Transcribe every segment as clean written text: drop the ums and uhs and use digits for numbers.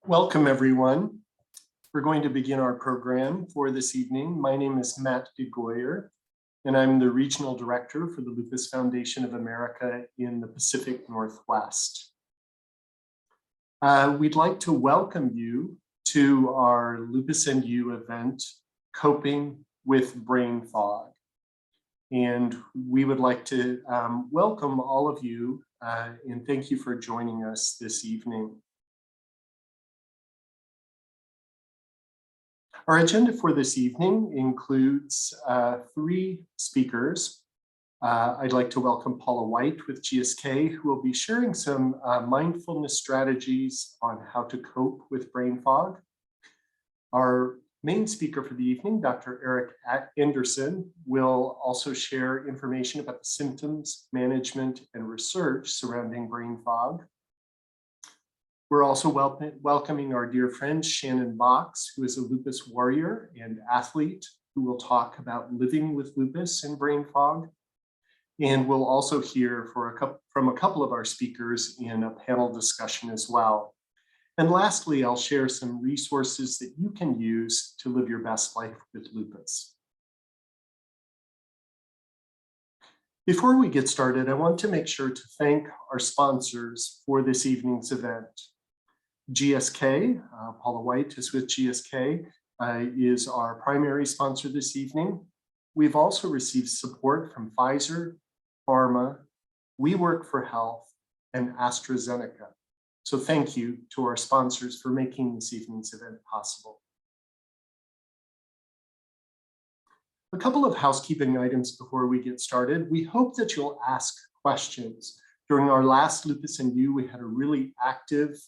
Welcome, everyone. We're going to begin our program for this evening. My name is Matt DeGoyer, and I'm the Regional Director for the Lupus Foundation of America in the Pacific Northwest. We'd like to welcome you to our Lupus and You event, Coping with Brain Fog. And we would like to welcome all of you and thank you for joining us this evening. Our agenda for this evening includes three speakers. I'd like to welcome Paula White with GSK, who will be sharing some mindfulness strategies on how to cope with brain fog. Our main speaker for the evening, Dr. Erik Anderson, will also share information about the symptoms, management, and research surrounding brain fog. We're also welcoming our dear friend, Shannon Boxx, who is a lupus warrior and athlete, who will talk about living with lupus and brain fog. And we'll also hear from a couple of our speakers in a panel discussion as well. And lastly, I'll share some resources that you can use to live your best life with lupus. Before we get started, I want to make sure to thank our sponsors for this evening's event. GSK, Paula White is with GSK, is our primary sponsor this evening. We've also received support from Pfizer, Pharma, We Work for Health, and AstraZeneca. So thank you to our sponsors for making this evening's event possible. A couple of housekeeping items before we get started. We hope that you'll ask questions. During our last Lupus and You, we had a really active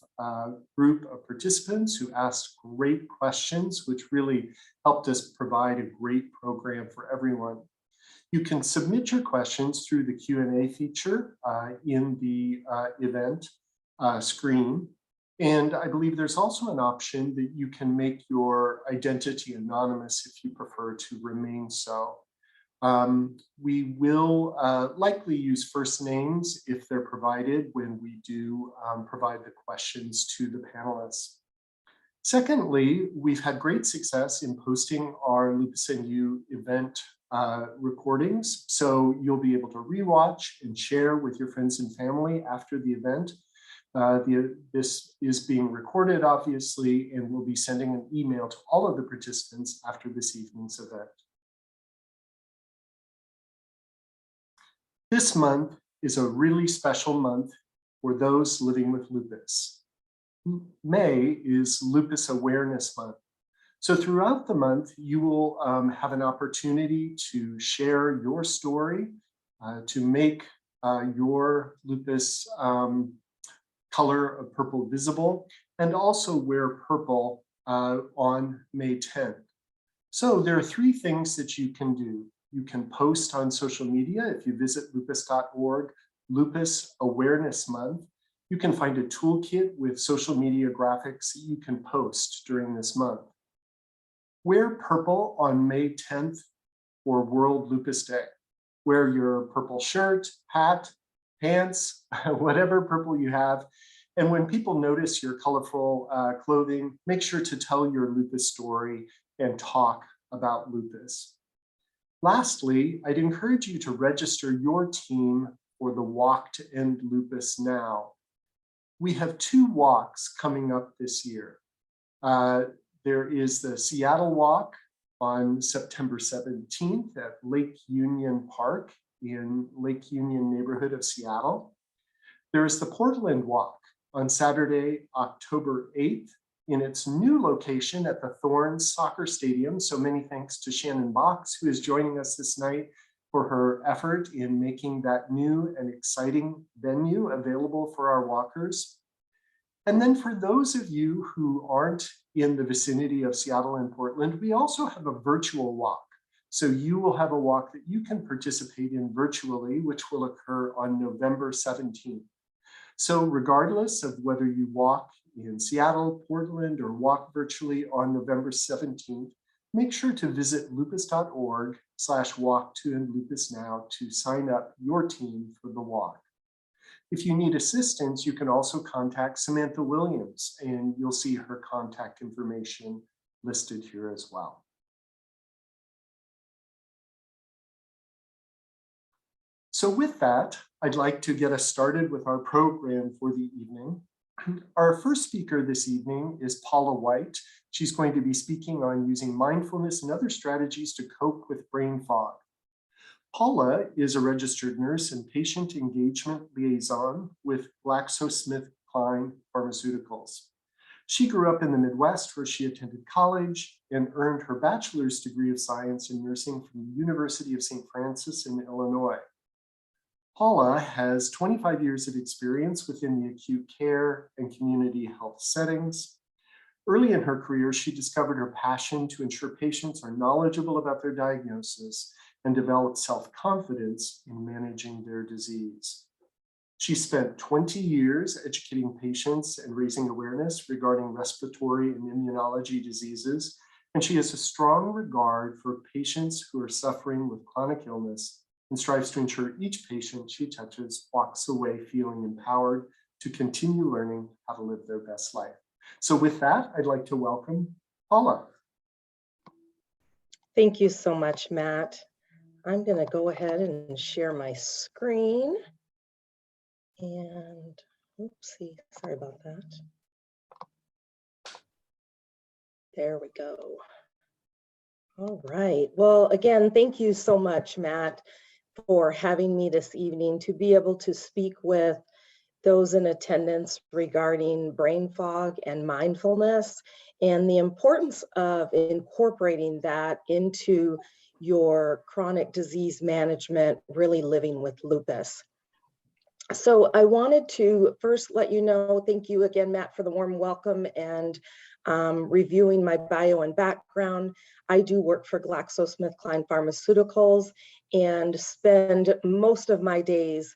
group of participants who asked great questions, which really helped us provide a great program for everyone. You can submit your questions through the Q&A feature in the event screen. And I believe there's also an option that you can make your identity anonymous if you prefer to remain so. We will likely use first names if they're provided when we do provide the questions to the panelists. Secondly, we've had great success in posting our Lupus and You event recordings, so you'll be able to rewatch and share with your friends and family after the event. This is being recorded, obviously, and we'll be sending an email to all of the participants after this evening's event. This month is a really special month for those living with lupus. May is Lupus Awareness Month. So throughout the month, you will have an opportunity to share your story, to make your lupus color of purple visible, and also wear purple on May 10th. So there are three things that you can do. You can post on social media. If you visit lupus.org, Lupus Awareness Month, you can find a toolkit with social media graphics that you can post during this month. Wear purple on May 10th for World Lupus Day. Wear your purple shirt, hat, pants, whatever purple you have. And when people notice your colorful clothing, make sure to tell your lupus story and talk about lupus. Lastly, I'd encourage you to register your team for the Walk to End Lupus Now. We have two walks coming up this year. There is the Seattle Walk on September 17th at Lake Union Park in Lake Union neighborhood of Seattle. There is the Portland Walk on Saturday, October 8th in its new location at the Thorns Soccer Stadium. So many thanks to Shannon Boxx, who is joining us this night, for her effort in making that new and exciting venue available for our walkers. And then for those of you who aren't in the vicinity of Seattle and Portland, we also have a virtual walk. So you will have a walk that you can participate in virtually, which will occur on November 17th. So regardless of whether you walk in Seattle, Portland, or walk virtually on November 17th, make sure to visit lupus.org/walk2endlupusnow to sign up your team for the walk. If you need assistance, you can also contact Samantha Williams, and you'll see her contact information listed here as well. So with that, I'd like to get us started with our program for the evening. Our first speaker this evening is Paula White. She's going to be speaking on using mindfulness and other strategies to cope with brain fog. Paula is a registered nurse and patient engagement liaison with GlaxoSmithKline Pharmaceuticals. She grew up in the Midwest, where she attended college and earned her bachelor's degree of science in nursing from the University of St. Francis in Illinois. Paula has 25 years of experience within the acute care and community health settings. Early in her career, she discovered her passion to ensure patients are knowledgeable about their diagnosis and develop self-confidence in managing their disease. She spent 20 years educating patients and raising awareness regarding respiratory and immunology diseases, and she has a strong regard for patients who are suffering with chronic illness and strives to ensure each patient she touches walks away feeling empowered to continue learning how to live their best life. So with that, I'd like to welcome Paula. Thank you so much, Matt. I'm going to go ahead and share my screen. And oopsie, sorry about that. There we go. All right. Well, again, thank you so much, Matt, for having me this evening to be able to speak with those in attendance regarding brain fog and mindfulness and the importance of incorporating that into your chronic disease management, really living with lupus. So I wanted to first let you know, thank you again, Matt, for the warm welcome and reviewing my bio and background. I do work for GlaxoSmithKline Pharmaceuticals and spend most of my days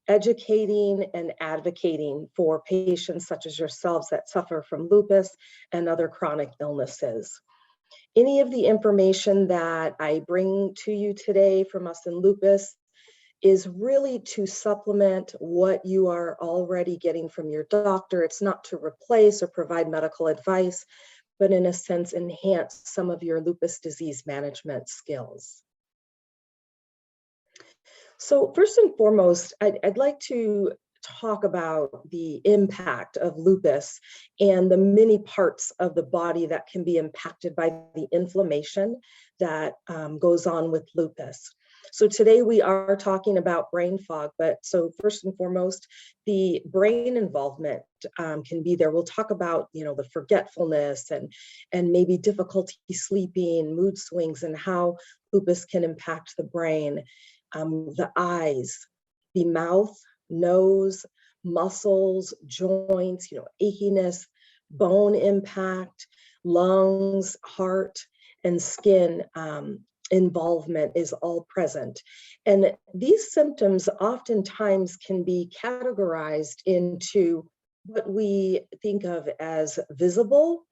educating and advocating for patients such as yourselves that suffer from lupus and other chronic illnesses. Any of the information that I bring to you today from us in lupus is really to supplement what you are already getting from your doctor. It's not to replace or provide medical advice, but in a sense, enhance some of your lupus disease management skills. So first and foremost, I'd like to talk about the impact of lupus and the many parts of the body that can be impacted by the inflammation that goes on with lupus. So today we are talking about brain fog, but so first and foremost, the brain involvement can be there. We'll talk about, the forgetfulness and maybe difficulty sleeping, mood swings, and how lupus can impact the brain. The eyes, the mouth, nose, muscles, joints, achiness, bone impact, lungs, heart, and skin involvement is all present. And these symptoms oftentimes can be categorized into what we think of as visible,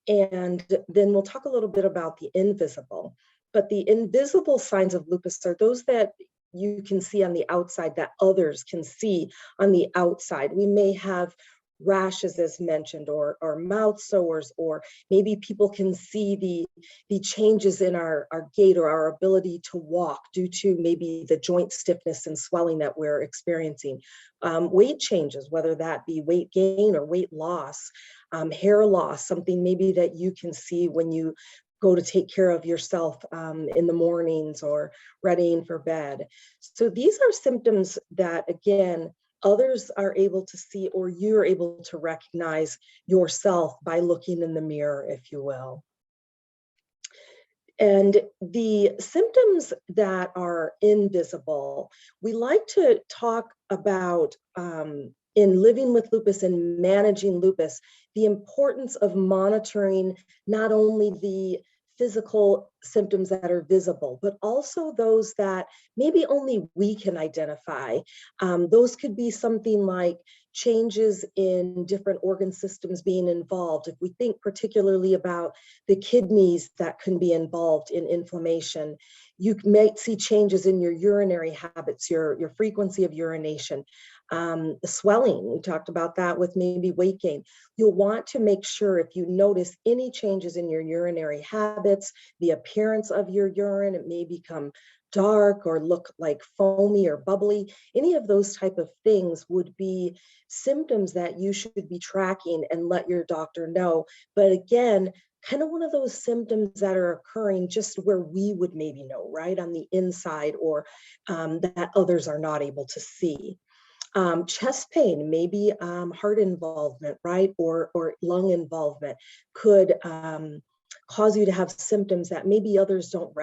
and then we'll talk a little bit about the invisible. But the invisible signs of lupus are those that you can see on the outside, that others can see on the outside. We may have rashes, as mentioned, or mouth sores, or maybe people can see the changes in our gait or our ability to walk due to maybe the joint stiffness and swelling that we're experiencing. Weight changes, whether that be weight gain or weight loss, hair loss, something maybe that you can see when you go to take care of yourself in the mornings or readying for bed. So these are symptoms that, again, others are able to see, or you're able to recognize yourself by looking in the mirror, if you will. And the symptoms that are invisible, we like to talk about in living with lupus and managing lupus, the importance of monitoring not only the physical symptoms that are visible, but also those that maybe only we can identify. Those could be something like changes in different organ systems being involved. If we think particularly about the kidneys that can be involved in inflammation, you might see changes in your urinary habits, your frequency of urination. The swelling, we talked about that with maybe weight gain. You'll want to make sure if you notice any changes in your urinary habits, the appearance of your urine, it may become dark or look like foamy or bubbly. Any of those type of things would be symptoms that you should be tracking and let your doctor know. But again, kind of one of those symptoms that are occurring just where we would maybe know, right, on the inside, or that others are not able to see. Chest pain, maybe heart involvement, right, or lung involvement could cause you to have symptoms that maybe others don't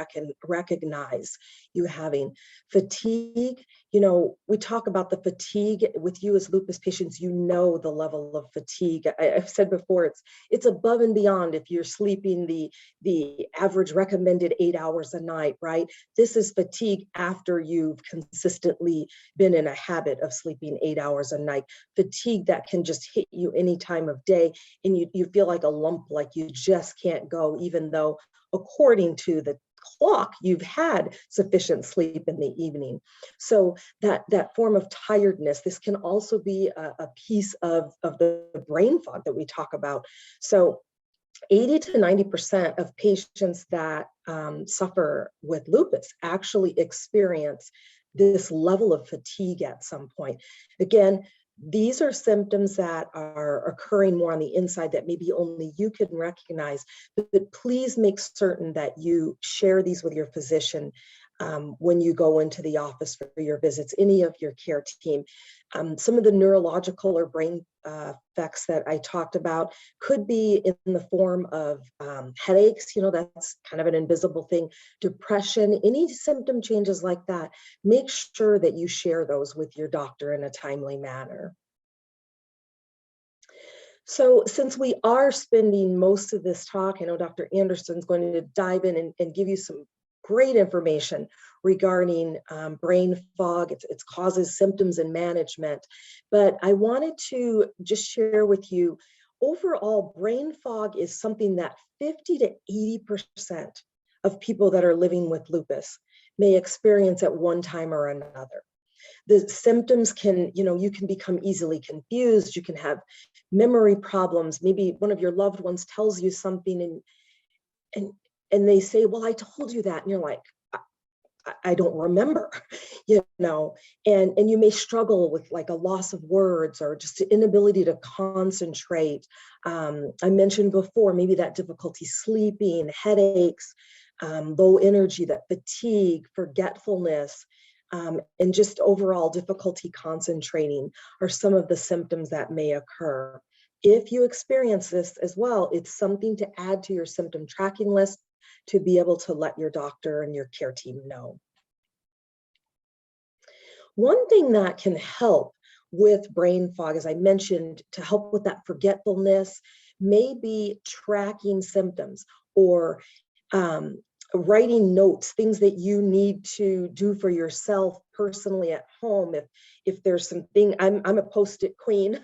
recognize you having. Fatigue, you know, we talk about the fatigue with you as lupus patients, you know the level of fatigue. I've said before, it's above and beyond if you're sleeping the average recommended 8 hours a night, right? This is fatigue after you've consistently been in a habit of sleeping 8 hours a night. Fatigue that can just hit you any time of day, and you feel like a lump, like you just can't go, even though according to the clock you've had sufficient sleep in the evening. So that form of tiredness, this can also be a piece of the brain fog that we talk about. So 80 to 90% of patients that suffer with lupus actually experience this level of fatigue at some point. Again, these are symptoms that are occurring more on the inside that maybe only you can recognize, but please make certain that you share these with your physician when you go into the office for your visits, any of your care team. Some of the neurological or brain effects that I talked about could be in the form of headaches, you know, that's kind of an invisible thing, depression, any symptom changes like that. Make sure that you share those with your doctor in a timely manner. So since we are spending most of this talk, I know Dr. Anderson is going to dive in and give you some great information regarding brain fog, its causes, symptoms, and management. But I wanted to just share with you, overall, brain fog is something that 50 to 80% of people that are living with lupus may experience at one time or another. The symptoms can, you know, you can become easily confused, you can have memory problems, maybe one of your loved ones tells you something and they say, well, I told you that, and you're like, I don't remember, you know, and you may struggle with like a loss of words or just an inability to concentrate. I mentioned before, maybe that difficulty sleeping, headaches, low energy, that fatigue, forgetfulness, and just overall difficulty concentrating are some of the symptoms that may occur. If you experience this as well, it's something to add to your symptom tracking list to be able to let your doctor and your care team know. One thing that can help with brain fog, as I mentioned, to help with that forgetfulness, may be tracking symptoms or writing notes, things that you need to do for yourself personally at home. If there's something, I'm a Post-it queen.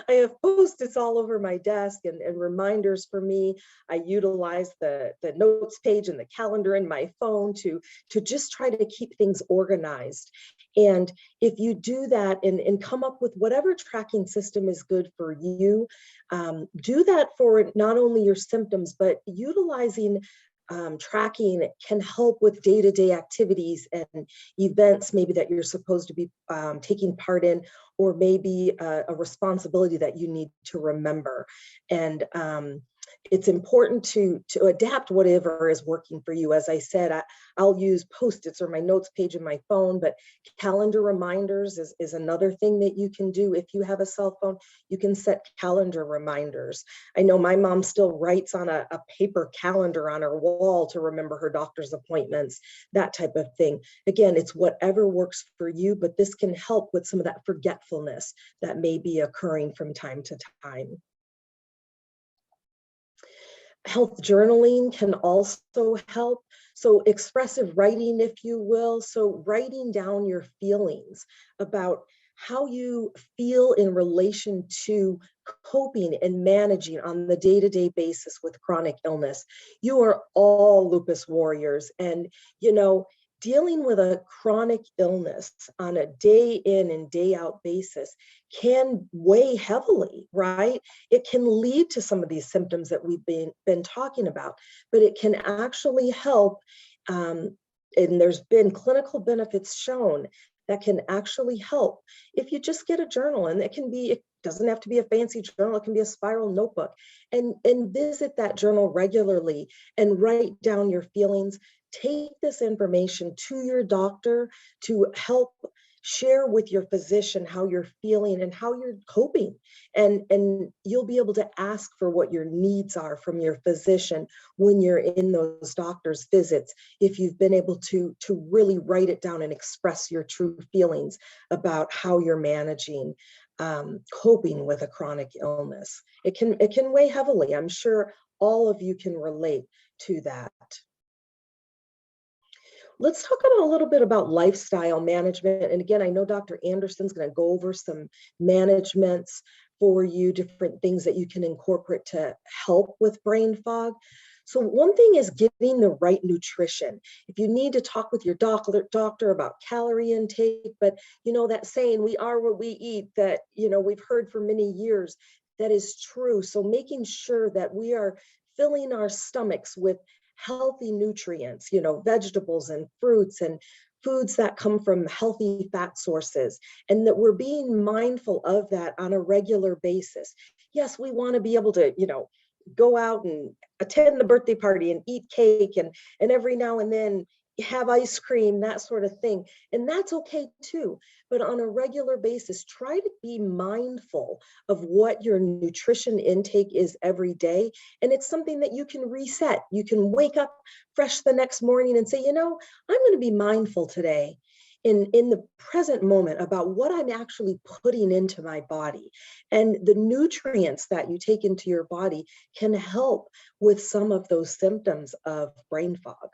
I have Post-its all over my desk and reminders for me. I utilize the notes page and the calendar in my phone to just try to keep things organized. And if you do that and come up with whatever tracking system is good for you, do that for not only your symptoms, but utilizing tracking can help with day-to-day activities and events maybe that you're supposed to be taking part in, or maybe a responsibility that you need to remember. And it's important to adapt whatever is working for you. As I said, I'll use Post-its or my notes page in my phone, but calendar reminders is another thing that you can do. If you have a cell phone, you can set calendar reminders. I know my mom still writes on a paper calendar on her wall to remember her doctor's appointments, that type of thing. Again, it's whatever works for you, but this can help with some of that forgetfulness that may be occurring from time to time. Health journaling can also help. So expressive writing, if you will. So writing down your feelings about how you feel in relation to coping and managing on the day-to-day basis with chronic illness. You are all lupus warriors. And, you know, dealing with a chronic illness on a day in and day out basis can weigh heavily, right? It can lead to some of these symptoms that we've been talking about, but it can actually help. And there's been clinical benefits shown that can actually help if you just get a journal, and it doesn't have to be a fancy journal, it can be a spiral notebook, and visit that journal regularly and write down your feelings. Take this information to your doctor to help share with your physician how you're feeling and how you're coping. And you'll be able to ask for what your needs are from your physician when you're in those doctor's visits, if you've been able to really write it down and express your true feelings about how you're managing coping with a chronic illness. It can weigh heavily. I'm sure all of you can relate to that. Let's talk a little bit about lifestyle management. And again, I know Dr. Anderson's going to go over some managements for you, different things that you can incorporate to help with brain fog. So one thing is getting the right nutrition. If you need to talk with your doctor about calorie intake, but you know that saying, we are what we eat, that we've heard for many years, that is true. So making sure that we are filling our stomachs with healthy nutrients, vegetables and fruits and foods that come from healthy fat sources, and that we're being mindful of that on a regular basis. Yes, we want to be able to, go out and attend the birthday party and eat cake and every now and then have ice cream, that sort of thing. And that's okay too. But on a regular basis, try to be mindful of what your nutrition intake is every day. And it's something that you can reset. You can wake up fresh the next morning and say, I'm going to be mindful today in the present moment about what I'm actually putting into my body. And the nutrients that you take into your body can help with some of those symptoms of brain fog.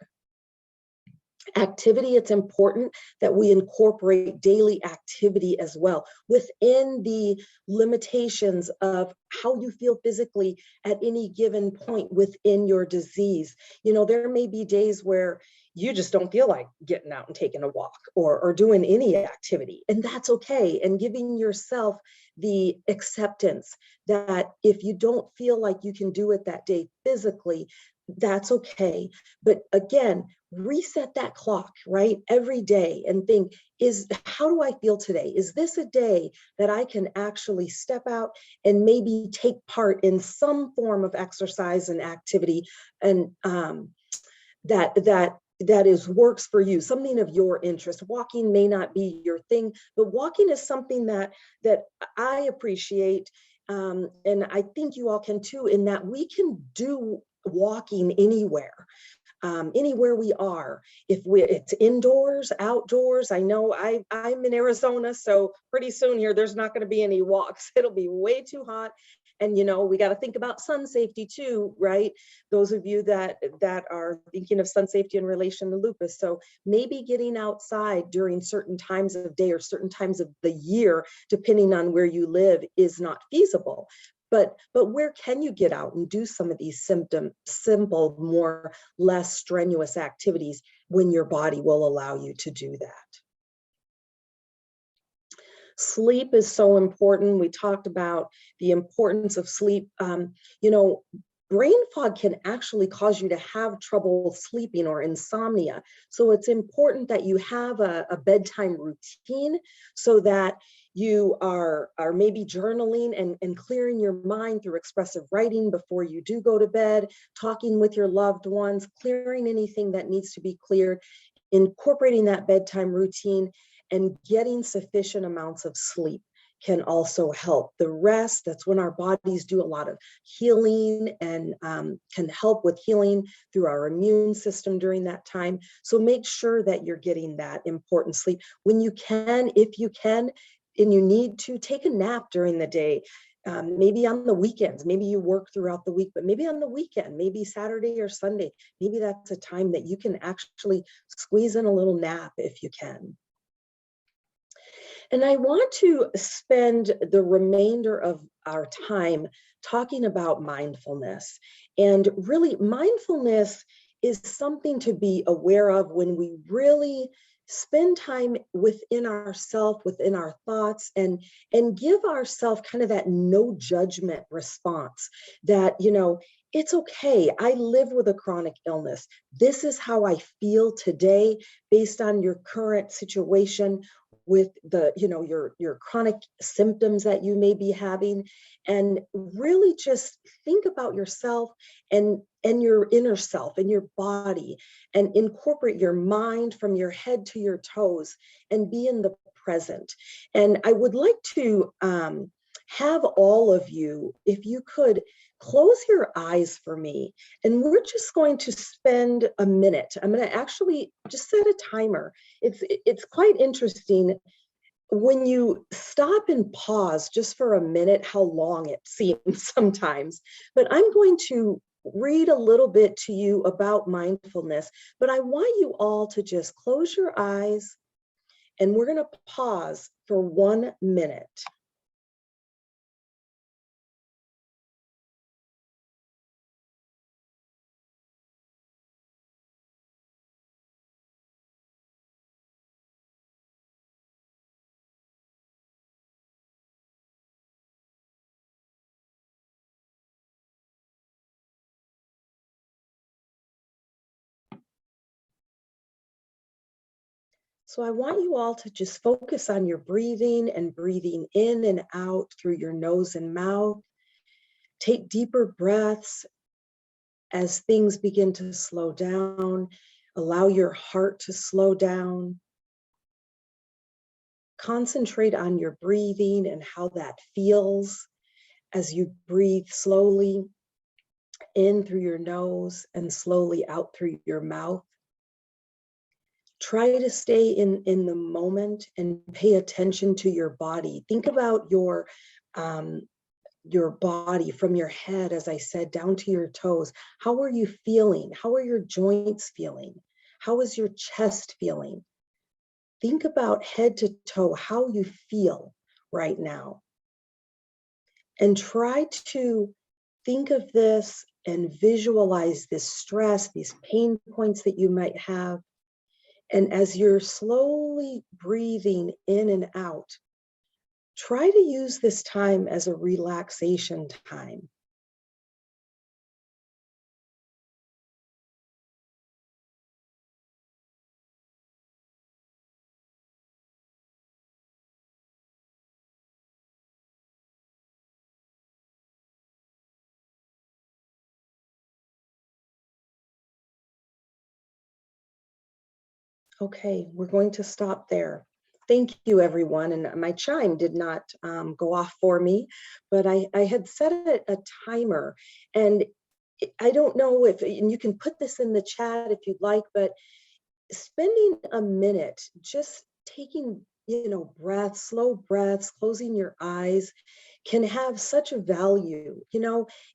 Activity, it's important that we incorporate daily activity as well within the limitations of how you feel physically at any given point within your disease. There may be days where you just don't feel like getting out and taking a walk or doing any activity, and that's okay. And giving yourself the acceptance that if you don't feel like you can do it that day physically, that's okay. But again, reset that clock, right? Every day and think, how do I feel today? Is this a day that I can actually step out and maybe take part in some form of exercise and activity, and that works for you, something of your interest. Walking may not be your thing, but walking is something that I appreciate, and I think you all can too, in that we can do walking anywhere we are. If it's indoors, outdoors. I know I'm in Arizona, so pretty soon here, there's not going to be any walks. It'll be way too hot. And, we got to think about sun safety too, right? Those of you that are thinking of sun safety in relation to lupus. So maybe getting outside during certain times of day or certain times of the year, depending on where you live, is not feasible. But where can you get out and do some of these simple, less strenuous activities when your body will allow you to do that? Sleep is so important. We talked about the importance of sleep. Brain fog can actually cause you to have trouble sleeping or insomnia. So it's important that you have a bedtime routine, so that you are maybe journaling and clearing your mind through expressive writing before you do go to bed, talking with your loved ones, clearing anything that needs to be cleared, incorporating that bedtime routine, and getting sufficient amounts of sleep can also help. The rest, that's when our bodies do a lot of healing and can help with healing through our immune system during that time. So make sure that you're getting that important sleep. When you can, if you can, and you need to, take a nap during the day. Maybe on the weekends, maybe you work throughout the week, but maybe on the weekend, maybe Saturday or Sunday, maybe that's a time that you can actually squeeze in a little nap if you can. And I want to spend the remainder of our time talking about mindfulness. And really, mindfulness is something to be aware of when we really spend time within ourselves, within our thoughts, and give ourselves kind of that no judgment response that, it's okay. I live with a chronic illness. This is how I feel today based on your current situation with the, your chronic symptoms that you may be having, and really just think about yourself and your inner self and your body, and incorporate your mind from your head to your toes and be in the present. And I would like to have all of you, if you could, close your eyes for me, and we're just going to spend a minute. I'm going to actually just set a timer. It's quite interesting when you stop and pause just for a minute, how long it seems sometimes. But I'm going to read a little bit to you about mindfulness, but I want you all to just close your eyes, and we're going to pause for 1 minute. So I want you all to just focus on your breathing and breathing in and out through your nose and mouth. Take deeper breaths as things begin to slow down. Allow your heart to slow down. Concentrate on your breathing and how that feels as you breathe slowly in through your nose and slowly out through your mouth. Try to stay in the moment and pay attention to your body. Think about your body from your head, as I said, down to your toes. How are you feeling? How are your joints feeling? How is your chest feeling? Think about head to toe, how you feel right now. And try to think of this and visualize this stress, these pain points that you might have. And as you're slowly breathing in and out, try to use this time as a relaxation time. Okay, we're going to stop there. Thank you, everyone. And my chime did not go off for me, but I had set a timer. And I don't know if, and you can put this in the chat if you'd like, but spending a minute just taking, breaths, slow breaths, closing your eyes can have such a value.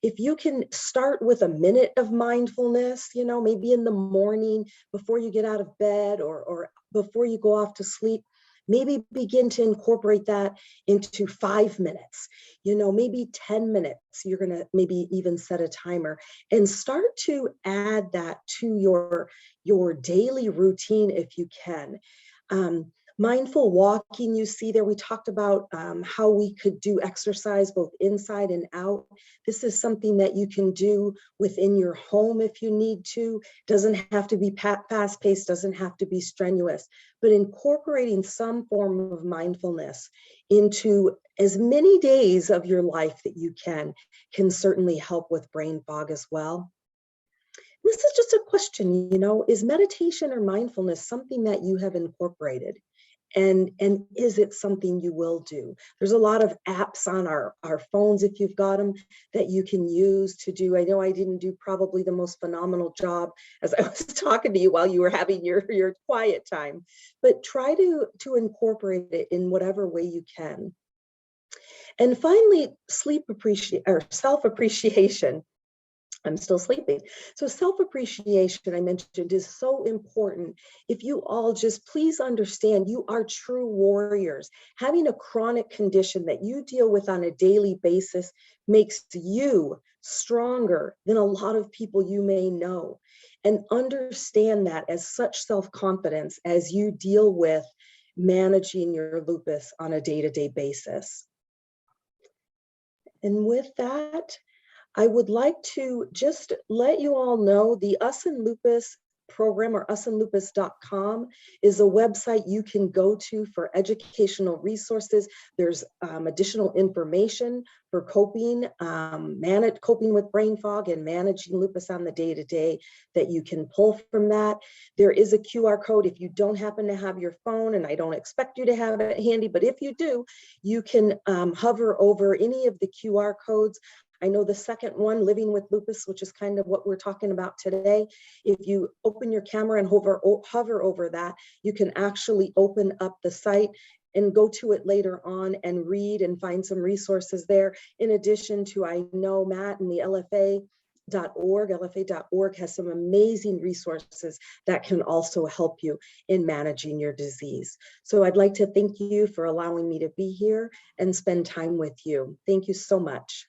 If you can start with a minute of mindfulness, maybe in the morning before you get out of bed or before you go off to sleep, maybe begin to incorporate that into 5 minutes, maybe 10 minutes. You're going to maybe even set a timer and start to add that to your daily routine if you can. Mindful walking, you see there, we talked about how we could do exercise both inside and out. This is something that you can do within your home if you need to. Doesn't have to be fast-paced, doesn't have to be strenuous, but incorporating some form of mindfulness into as many days of your life that you can certainly help with brain fog as well. This is just a question, is meditation or mindfulness something that you have incorporated? And is it something you will do? There's a lot of apps on our phones, if you've got them, that you can use to do. I know I didn't do probably the most phenomenal job as I was talking to you while you were having your quiet time, but try to incorporate it in whatever way you can. And finally, self-appreciation. I'm still sleeping. So self-appreciation, I mentioned, is so important. If you all just please understand, you are true warriors. Having a chronic condition that you deal with on a daily basis makes you stronger than a lot of people you may know. And understand that as such self-confidence as you deal with managing your lupus on a day-to-day basis. And with that, I would like to just let you all know the Us and Lupus program, or usandlupus.com, is a website you can go to for educational resources. There's additional information for coping with brain fog and managing lupus on the day-to-day that you can pull from that. There is a QR code if you don't happen to have your phone, and I don't expect you to have it handy, but if you do, you can hover over any of the QR codes. I know the second one, Living with Lupus, which is kind of what we're talking about today. If you open your camera and hover over that, you can actually open up the site and go to it later on and read and find some resources there. In addition to, I know Matt and the LFA.org has some amazing resources that can also help you in managing your disease. So I'd like to thank you for allowing me to be here and spend time with you. Thank you so much.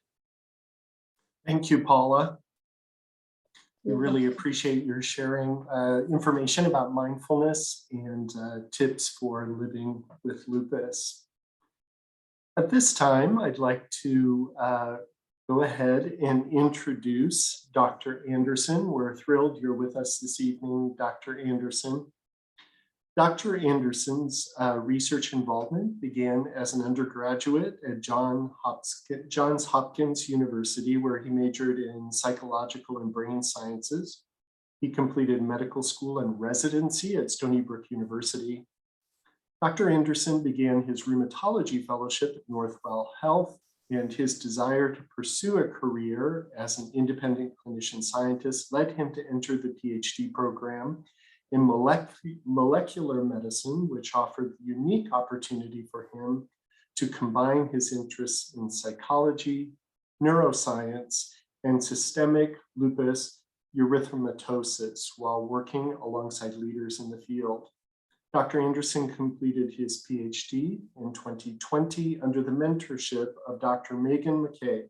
Thank you, Paula. We really appreciate your sharing information about mindfulness and tips for living with lupus. At this time, I'd like to go ahead and introduce Dr. Anderson. We're thrilled you're with us this evening, Dr. Anderson. Dr. Anderson's research involvement began as an undergraduate at Johns Hopkins University, where he majored in psychological and brain sciences. He completed medical school and residency at Stony Brook University. Dr. Anderson began his rheumatology fellowship at Northwell Health, and his desire to pursue a career as an independent clinician scientist led him to enter the PhD program in molecular medicine, which offered the unique opportunity for him to combine his interests in psychology, neuroscience, and systemic lupus erythematosus while working alongside leaders in the field. Dr. Anderson completed his PhD in 2020 under the mentorship of Dr. Megan McKay.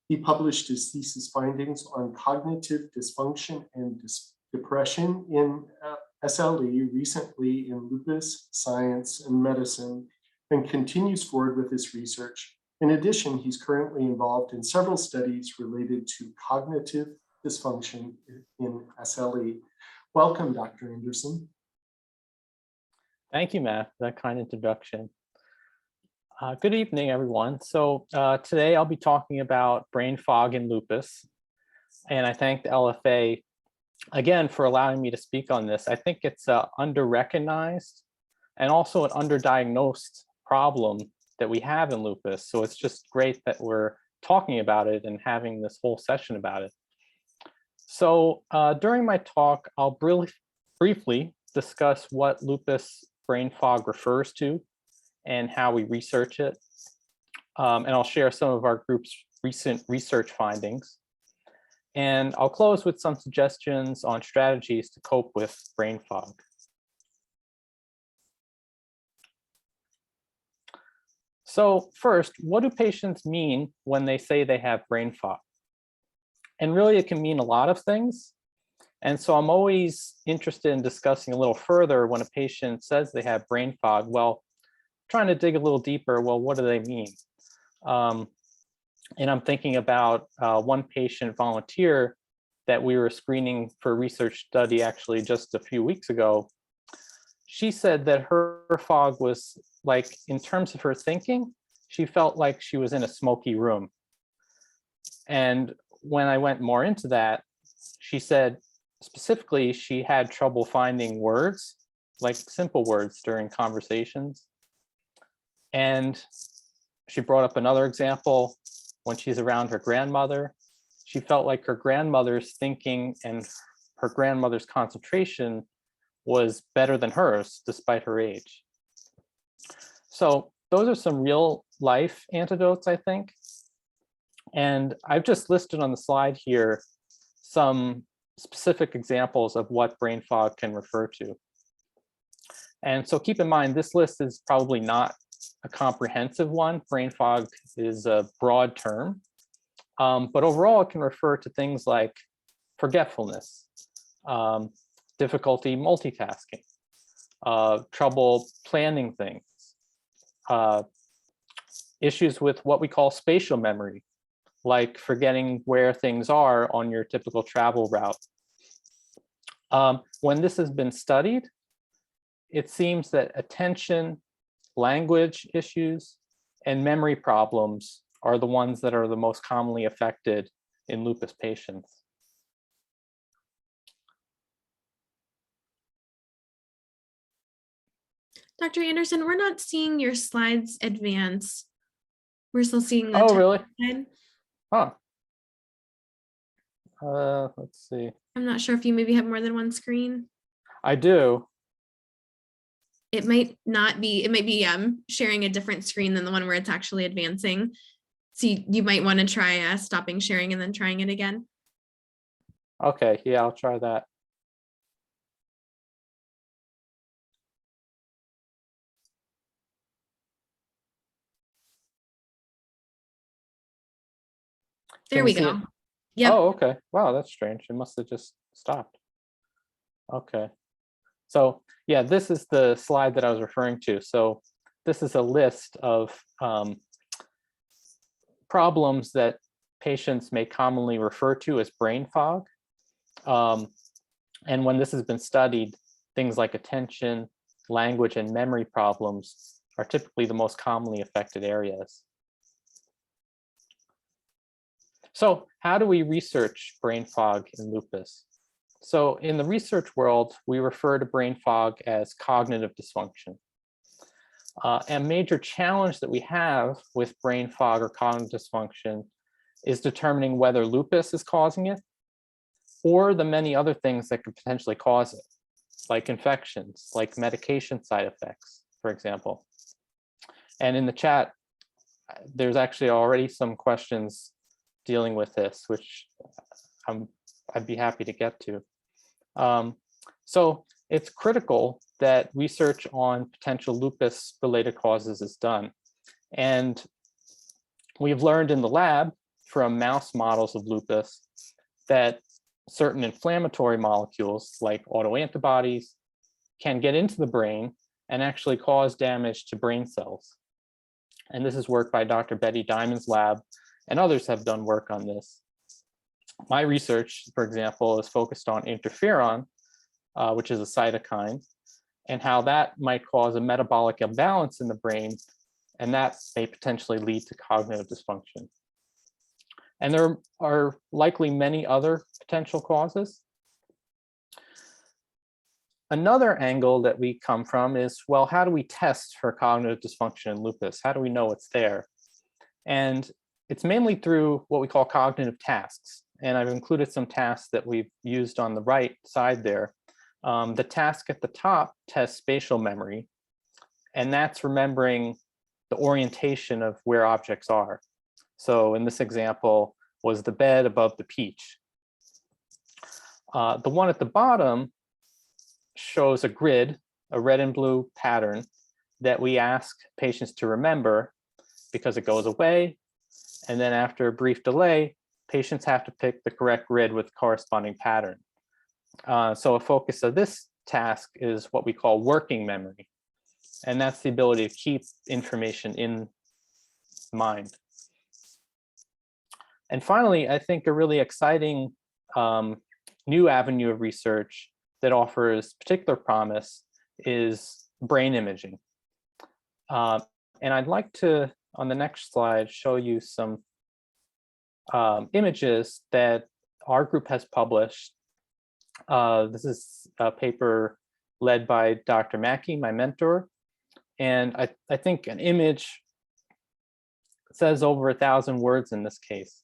He published his thesis findings on cognitive dysfunction and depression in SLE recently in Lupus, Science, and Medicine, and continues forward with his research. In addition, he's currently involved in several studies related to cognitive dysfunction in SLE. Welcome, Dr. Anderson. Thank you, Matt, for that kind introduction. Good evening, everyone. So today I'll be talking about brain fog and lupus, and I thank the LFA again for allowing me to speak on this. I think it's under-recognized and also an underdiagnosed problem that we have in lupus. So it's just great that we're talking about it and having this whole session about it. So during my talk, I'll briefly discuss what lupus brain fog refers to and how we research it. And I'll share some of our group's recent research findings. And I'll close with some suggestions on strategies to cope with brain fog. So first, what do patients mean when they say they have brain fog? And really, it can mean a lot of things. And so I'm always interested in discussing a little further when a patient says they have brain fog. Well, trying to dig a little deeper, well, what do they mean? And I'm thinking about one patient volunteer that we were screening for a research study actually just a few weeks ago. She said that her fog was like, in terms of her thinking, she felt like she was in a smoky room. And when I went more into that, she said specifically she had trouble finding words, like simple words during conversations. And she brought up another example when she's around her grandmother. She felt like her grandmother's thinking and her grandmother's concentration was better than hers, despite her age. So those are some real life antidotes, I think. And I've just listed on the slide here some specific examples of what brain fog can refer to. And so keep in mind, this list is probably not a comprehensive one. Brain fog is a broad term, but overall it can refer to things like forgetfulness, difficulty multitasking, trouble planning things, issues with what we call spatial memory, like forgetting where things are on your typical travel route. When this has been studied, it seems that attention, language issues, and memory problems are the ones that are the most commonly affected in lupus patients. Dr. Anderson, we're not seeing your slides advance. We're still seeing the Oh, really? slide. Huh. Let's see. I'm not sure if you maybe have more than one screen. I do. It might not be, it might be sharing a different screen than the one where it's actually advancing. So you might want to try stopping sharing and then trying it again. Okay, yeah, I'll try that. There Can we you see go. it? Yep. Oh, okay. Wow, that's strange. It must have just stopped. Okay. So yeah, this is the slide that I was referring to. So this is a list of problems that patients may commonly refer to as brain fog. And when this has been studied, things like attention, language, and memory problems are typically the most commonly affected areas. So how do we research brain fog in lupus? So in the research world, we refer to brain fog as cognitive dysfunction. A major challenge that we have with brain fog or cognitive dysfunction is determining whether lupus is causing it or the many other things that could potentially cause it, like infections, like medication side effects, for example. And in the chat, there's actually already some questions dealing with this, which I'd be happy to get to. So it's critical that research on potential lupus-related causes is done. And we've learned in the lab from mouse models of lupus that certain inflammatory molecules like autoantibodies can get into the brain and actually cause damage to brain cells. And this is work by Dr. Betty Diamond's lab, and others have done work on this. My research, for example, is focused on interferon, which is a cytokine, and how that might cause a metabolic imbalance in the brain, and that may potentially lead to cognitive dysfunction. And there are likely many other potential causes. Another angle that we come from is, well, how do we test for cognitive dysfunction in lupus? How do we know it's there? And it's mainly through what we call cognitive tasks. And I've included some tasks that we've used on the right side there. The task at the top tests spatial memory, and that's remembering the orientation of where objects are. So in this example, was the bed above the peach? The one at the bottom shows a grid, a red and blue pattern that we ask patients to remember because it goes away. And then after a brief delay, patients have to pick the correct grid with corresponding pattern. So a focus of this task is what we call working memory. And that's the ability to keep information in mind. And finally, I think a really exciting new avenue of research that offers particular promise is brain imaging. And I'd like to, on the next slide, show you some images that our group has published. This is a paper led by Dr. Mackey, my mentor. And I think an image says over 1,000 words in this case.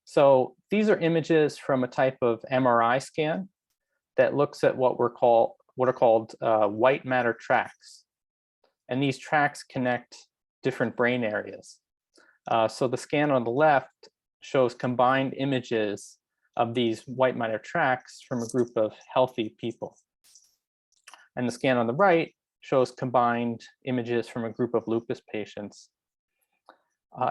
So these are images from a type of MRI scan that looks at what are called white matter tracks. And these tracks connect different brain areas. So the scan on the left shows combined images of these white matter tracts from a group of healthy people. And the scan on the right shows combined images from a group of lupus patients.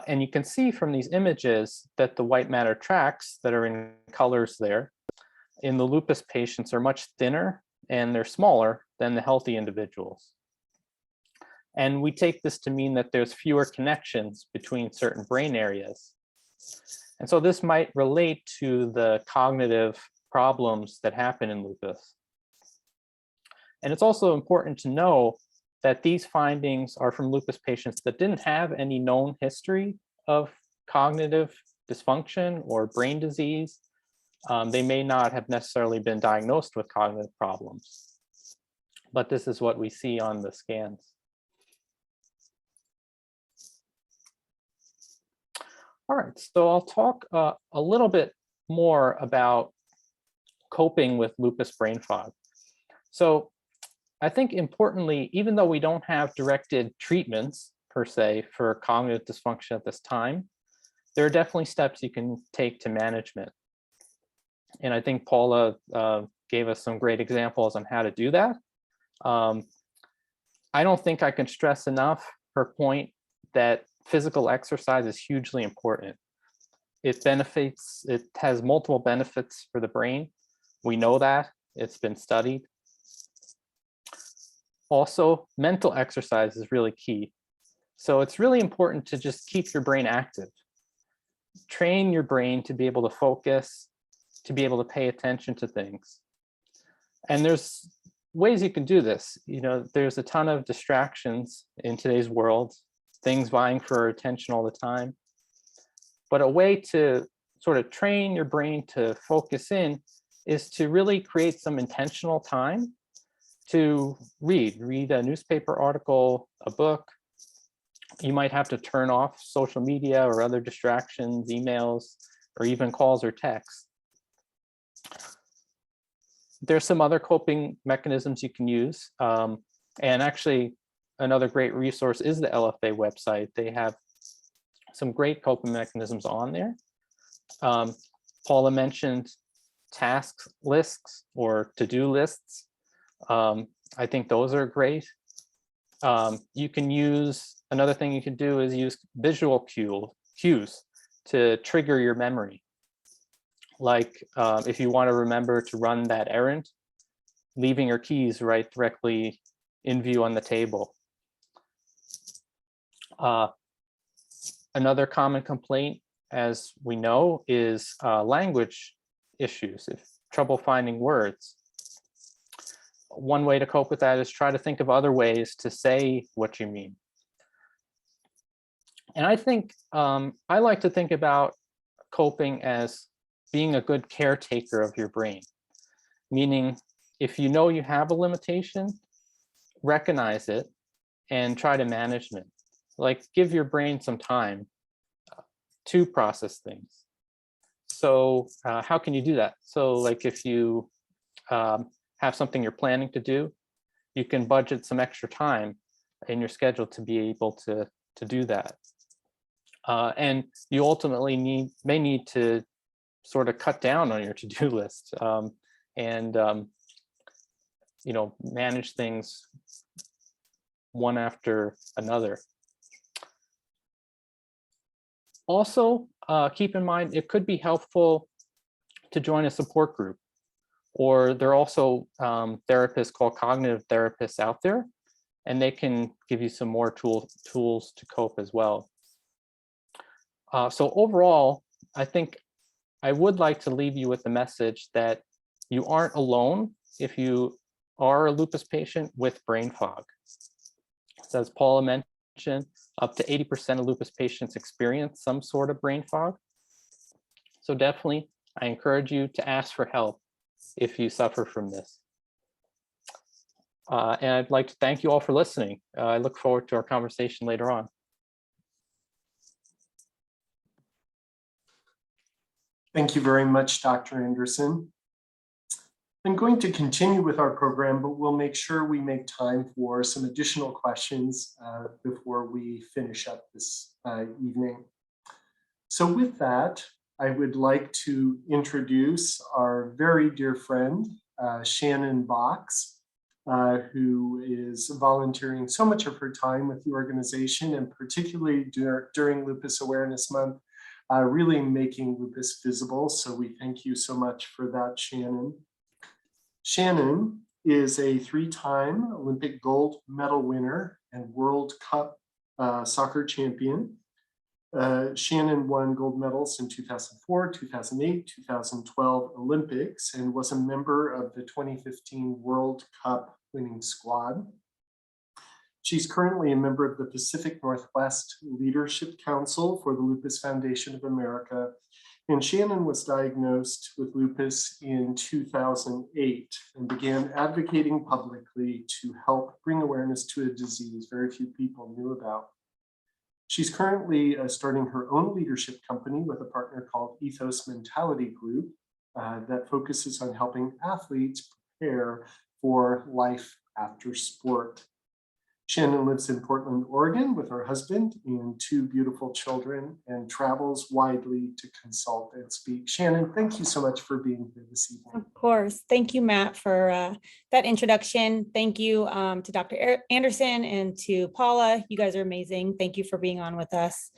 And you can see from these images that the white matter tracts that are in colors there in the lupus patients are much thinner and they're smaller than the healthy individuals. And we take this to mean that there's fewer connections between certain brain areas. And so this might relate to the cognitive problems that happen in lupus. And it's also important to know that these findings are from lupus patients that didn't have any known history of cognitive dysfunction or brain disease. They may not have necessarily been diagnosed with cognitive problems, but this is what we see on the scans. All right, so I'll talk a little bit more about coping with lupus brain fog. So I think importantly, even though we don't have directed treatments per se for cognitive dysfunction at this time, there are definitely steps you can take to management. And I think Paula gave us some great examples on how to do that. I don't think I can stress enough her point that physical exercise is hugely important. It has multiple benefits for the brain. We know that, it's been studied. Also, mental exercise is really key. So it's really important to just keep your brain active. Train your brain to be able to focus, to be able to pay attention to things. And there's ways you can do this. You know, there's a ton of distractions in today's world, things vying for our attention all the time. But a way to sort of train your brain to focus in is to really create some intentional time to read a newspaper article, a book. You might have to turn off social media or other distractions, emails, or even calls or texts. There's some other coping mechanisms you can use. And actually, another great resource is the LFA website. They have some great coping mechanisms on there. Paula mentioned task lists or to-do lists. I think those are great. You can use, another thing you can do is use visual cues to trigger your memory. Like if you want to remember to run that errand, leaving your keys right directly in view on the table. Another common complaint, as we know, is language issues, if trouble finding words. One way to cope with that is try to think of other ways to say what you mean. And I think I like to think about coping as being a good caretaker of your brain, meaning if you know you have a limitation, recognize it and try to manage it. Like give your brain some time to process things. So how can you do that? So like if you have something you're planning to do, you can budget some extra time in your schedule to be able to do that. And you ultimately may need to sort of cut down on your to-do list and you know, manage things one after another. Also, keep in mind, it could be helpful to join a support group, or there are also therapists called cognitive therapists out there, and they can give you some more tools to cope as well. So overall, I think I would like to leave you with the message that you aren't alone if you are a lupus patient with brain fog. So as Paula mentioned, up to 80% of lupus patients experience some sort of brain fog. So definitely, I encourage you to ask for help if you suffer from this. And I'd like to thank you all for listening. I look forward to our conversation later on. Thank you very much, Dr. Anderson. I'm going to continue with our program, but we'll make sure we make time for some additional questions before we finish up this evening. So with that, I would like to introduce our very dear friend, Shannon Boxx, who is volunteering so much of her time with the organization, and particularly during Lupus Awareness Month, really making lupus visible. So we thank you so much for that, Shannon. Shannon is a 3-time Olympic gold medal winner and World Cup soccer champion. Shannon won gold medals in 2004, 2008, 2012 Olympics, and was a member of the 2015 World Cup winning squad. She's currently a member of the Pacific Northwest Leadership Council for the Lupus Foundation of America. And Shannon was diagnosed with lupus in 2008 and began advocating publicly to help bring awareness to a disease very few people knew about. She's currently starting her own leadership company with a partner called Ethos Mentality Group that focuses on helping athletes prepare for life after sport. Shannon lives in Portland, Oregon with her husband and 2 beautiful children, and travels widely to consult and speak. Shannon, thank you so much for being here this evening. Of course. Thank you, Matt, for that introduction. Thank you to Dr. Erik Anderson and to Paula. You guys are amazing. Thank you for being on with us.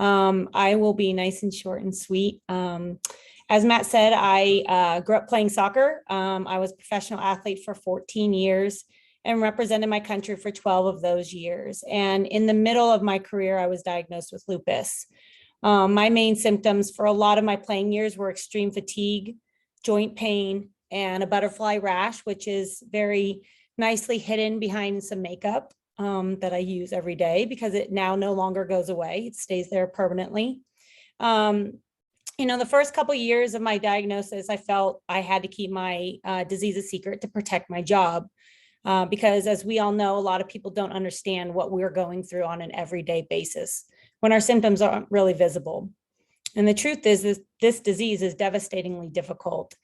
I will be nice and short and sweet. As Matt said, I grew up playing soccer. I was a professional athlete for 14 years. And represented my country for 12 of those years. And in the middle of my career, I was diagnosed with lupus. My main symptoms for a lot of my playing years were extreme fatigue, joint pain, and a butterfly rash, which is very nicely hidden behind some makeup that I use every day because it now no longer goes away. It stays there permanently. The first couple of years of my diagnosis, I felt I had to keep my disease a secret to protect my job. Because as we all know, a lot of people don't understand what we're going through on an everyday basis when our symptoms aren't really visible. And the truth is this disease is devastatingly difficult.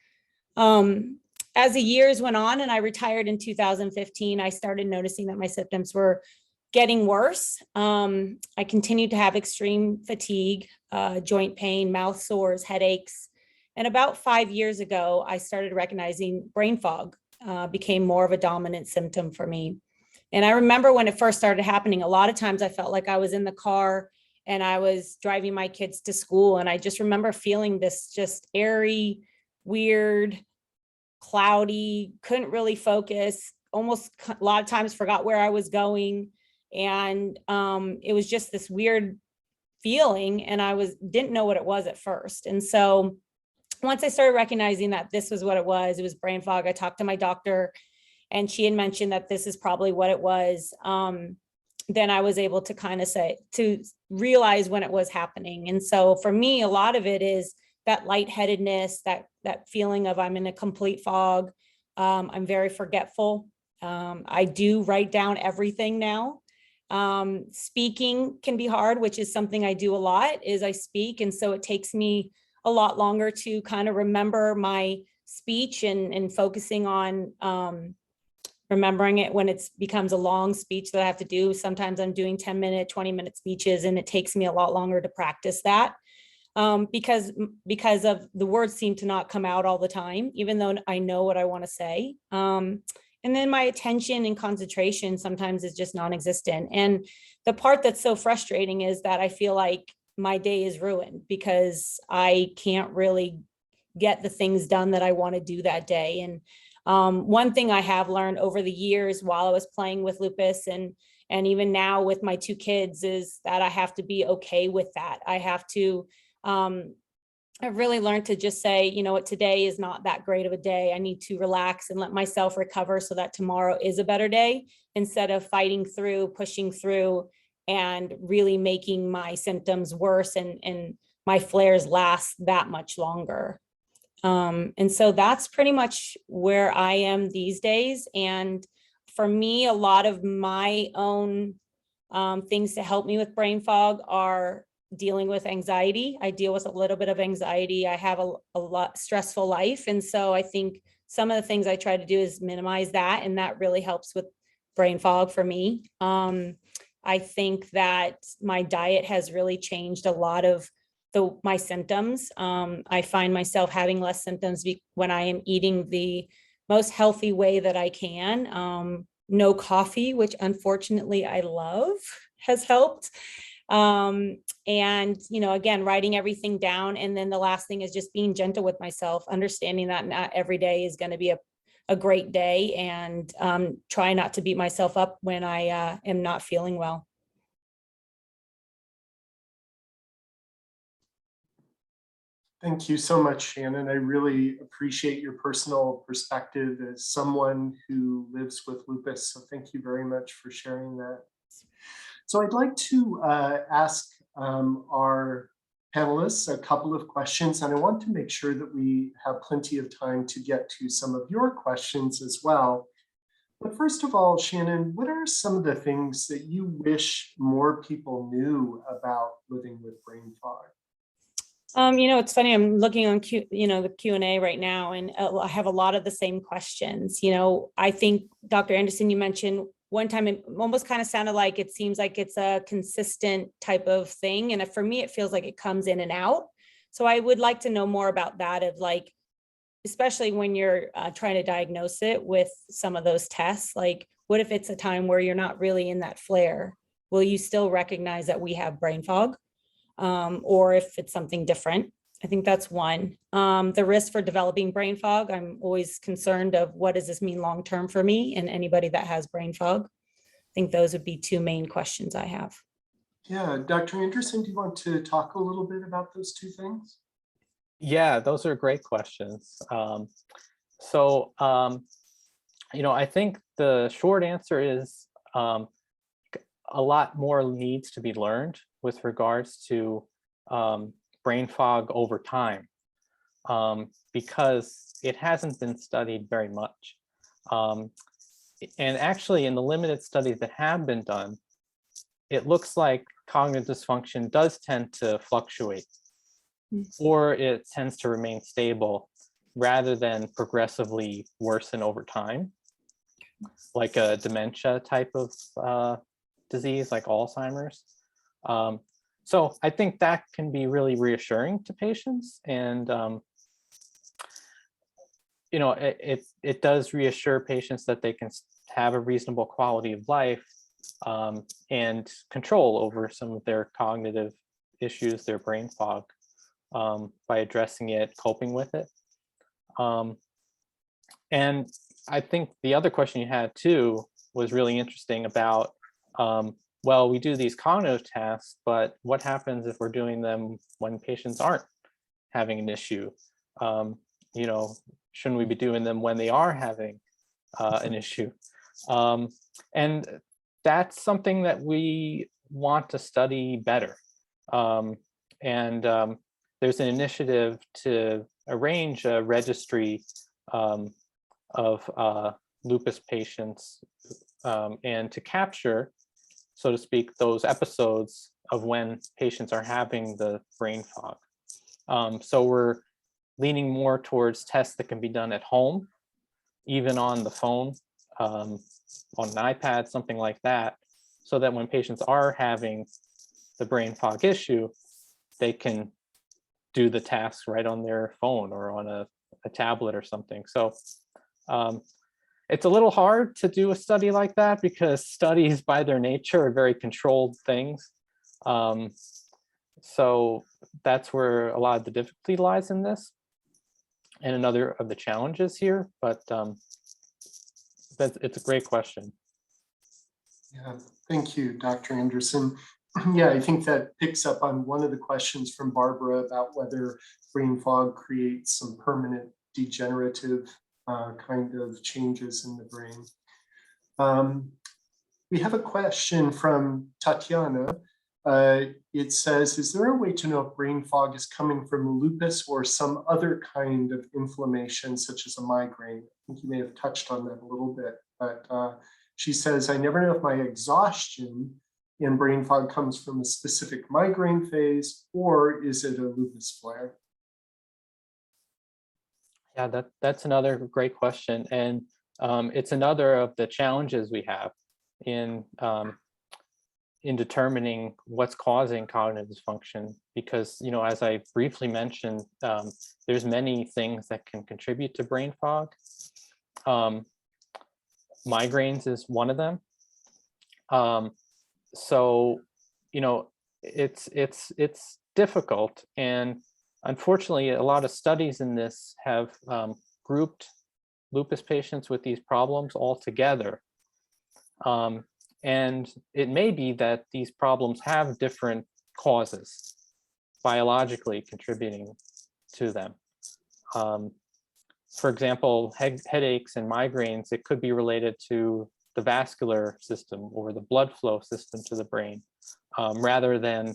As the years went on and I retired in 2015, I started noticing that my symptoms were getting worse. I continued to have extreme fatigue, joint pain, mouth sores, headaches. And about 5 years ago, I started recognizing brain fog. Became more of a dominant symptom for me. And I remember when it first started happening, a lot of times I felt like I was in the car and I was driving my kids to school. And I just remember feeling this just airy, weird, cloudy, couldn't really focus, almost a lot of times forgot where I was going. And it was just this weird feeling. And didn't know what it was at first. And so once I started recognizing that this was what it was brain fog. I talked to my doctor and she had mentioned that this is probably what it was. Then I was able to to realize when it was happening. And so for me, a lot of it is that lightheadedness, that feeling of I'm in a complete fog. I'm very forgetful. I do write down everything now. Speaking can be hard, which is something I do a lot, is I speak. And so it takes me a lot longer to kind of remember my speech and focusing on remembering it when it becomes a long speech that I have to do. Sometimes I'm doing 10-minute, 20-minute speeches, and it takes me a lot longer to practice that because of the words seem to not come out all the time, even though I know what I want to say. And then my attention and concentration sometimes is just non-existent. And the part that's so frustrating is that I feel like my day is ruined because I can't really get the things done that I want to do that day. And one thing I have learned over the years while I was playing with lupus and even now with my 2 kids is that I have to be okay with that. I have to, I've really learned to just say, you know what, today is not that great of a day. I need to relax and let myself recover so that tomorrow is a better day instead of fighting through, pushing through, and really making my symptoms worse and my flares last that much longer. And so that's pretty much where I am these days. And for me, a lot of my own things to help me with brain fog are dealing with anxiety. I deal with a little bit of anxiety. I have a lot stressful life. And so I think some of the things I try to do is minimize that. And that really helps with brain fog for me. I think that my diet has really changed a lot of my symptoms. I find myself having less symptoms when I am eating the most healthy way that I can. No coffee, which unfortunately I love, has helped. And, again, writing everything down. And then the last thing is just being gentle with myself, understanding that not every day is going to be a great day, and try not to beat myself up when I am not feeling well. Thank you so much, Shannon. I really appreciate your personal perspective as someone who lives with lupus. So thank you very much for sharing that. So I'd like to ask our panelists a couple of questions, and I want to make sure that we have plenty of time to get to some of your questions as well. But first of all, Shannon, what are some of the things that you wish more people knew about living with brain fog? It's funny, I'm looking on the Q&A right now, and I have a lot of the same questions. I think, Dr. Anderson, you mentioned one time, it almost kind of sounded like it seems like it's a consistent type of thing. And for me, it feels like it comes in and out. So I would like to know more about that, of like, especially when you're trying to diagnose it with some of those tests, like what if it's a time where you're not really in that flare? Will you still recognize that we have brain fog? Or if it's something different? I think that's one. The risk for developing brain fog, I'm always concerned of what does this mean long-term for me and anybody that has brain fog. I think those would be two main questions I have. Yeah, Dr. Anderson, do you want to talk a little bit about those two things? Yeah, those are great questions. I think the short answer is a lot more needs to be learned with regards to brain fog over time, because it hasn't been studied very much. And actually, in the limited studies that have been done, it looks like cognitive dysfunction does tend to fluctuate, or it tends to remain stable rather than progressively worsen over time, like a dementia type of disease like Alzheimer's. So I think that can be really reassuring to patients, and it does reassure patients that they can have a reasonable quality of life and control over some of their cognitive issues, their brain fog, by addressing it, coping with it. And I think the other question you had too was really interesting about, well, we do these cognitive tasks, but what happens if we're doing them when patients aren't having an issue? Shouldn't we be doing them when they are having an issue? And that's something that we want to study better. There's an initiative to arrange a registry of lupus patients and to capture, so to speak, those episodes of when patients are having the brain fog. So we're leaning more towards tests that can be done at home, even on the phone, on an iPad, something like that, so that when patients are having the brain fog issue, they can do the tasks right on their phone or on a tablet or something. So it's a little hard to do a study like that because studies by their nature are very controlled things. So that's where a lot of the difficulty lies in this, and another of the challenges here, but it's a great question. Yeah, thank you, Dr. Anderson. Yeah, I think that picks up on one of the questions from Barbara about whether brain fog creates some permanent degenerative kind of changes in the brain. We have a question from Tatiana. It says, is there a way to know if brain fog is coming from lupus or some other kind of inflammation, such as a migraine? I think you may have touched on that a little bit, but she says, I never know if my exhaustion in brain fog comes from a specific migraine phase, or is it a lupus flare? Yeah, that's another great question. And it's another of the challenges we have in in determining what's causing cognitive dysfunction, because, you know, as I briefly mentioned, there's many things that can contribute to brain fog. Migraines is one of them. So, you know, it's difficult, and unfortunately, a lot of studies in this have grouped lupus patients with these problems all together. And it may be that these problems have different causes biologically contributing to them. For example, headaches and migraines, it could be related to the vascular system or the blood flow system to the brain, rather than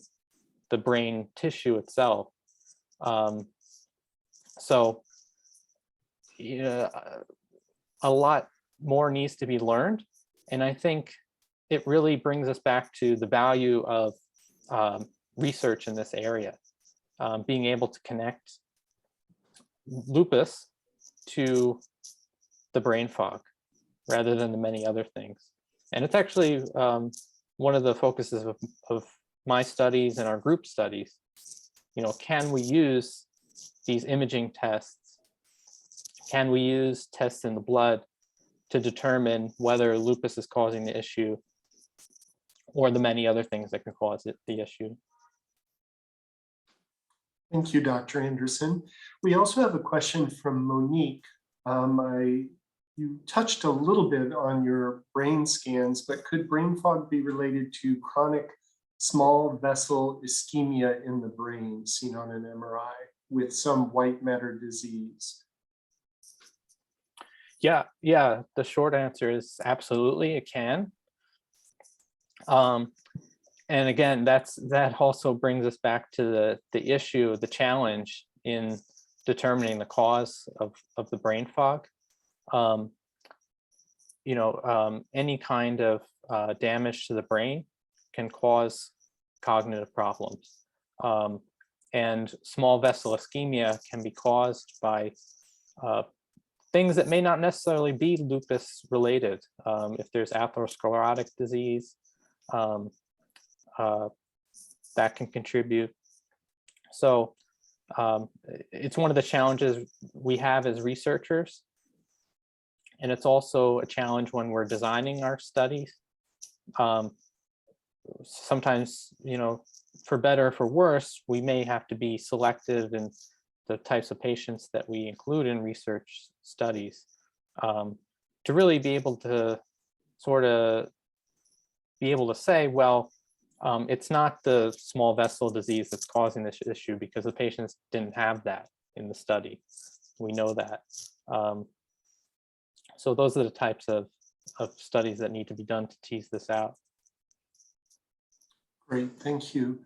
the brain tissue itself. So, a lot more needs to be learned. And I think it really brings us back to the value of research in this area, being able to connect lupus to the brain fog rather than the many other things. And it's actually one of the focuses of my studies and our group studies. You know, can we use these imaging tests? Can we use tests in the blood to determine whether lupus is causing the issue or the many other things that can cause the issue? Thank you, Dr. Anderson. We also have a question from Monique. You touched a little bit on your brain scans, but could brain fog be related to chronic small vessel ischemia in the brain seen on an MRI with some white matter disease? Yeah, the short answer is absolutely, it can. And again, that also brings us back to the issue, the challenge in determining the cause of the brain fog. Any kind of damage to the brain can cause cognitive problems. And small vessel ischemia can be caused by things that may not necessarily be lupus related. If there's atherosclerotic disease, that can contribute. So it's one of the challenges we have as researchers. And it's also a challenge when we're designing our studies. Sometimes, for better or for worse, we may have to be selective in the types of patients that we include in research studies, to really be able to say, well, it's not the small vessel disease that's causing this issue because the patients didn't have that in the study. We know that. So those are the types of studies that need to be done to tease this out. Great, thank you.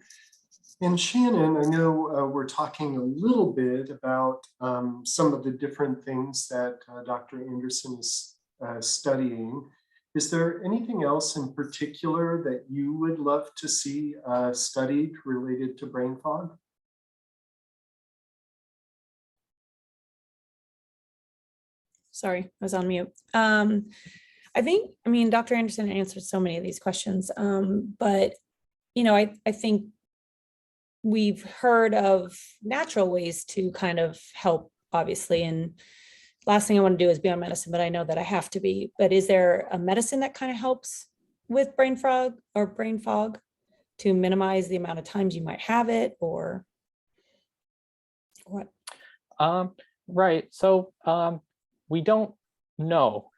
And Shannon, I know we're talking a little bit about some of the different things that Dr. Anderson is studying. Is there anything else in particular that you would love to see studied related to brain fog? Sorry, I was on mute. I mean, Dr. Anderson answered so many of these questions, but, I think we've heard of natural ways to kind of help, obviously, and last thing I want to do is be on medicine, but I know that I have to be. But is there a medicine that kind of helps with brain fog to minimize the amount of times you might have it, or what? Right. So we don't know.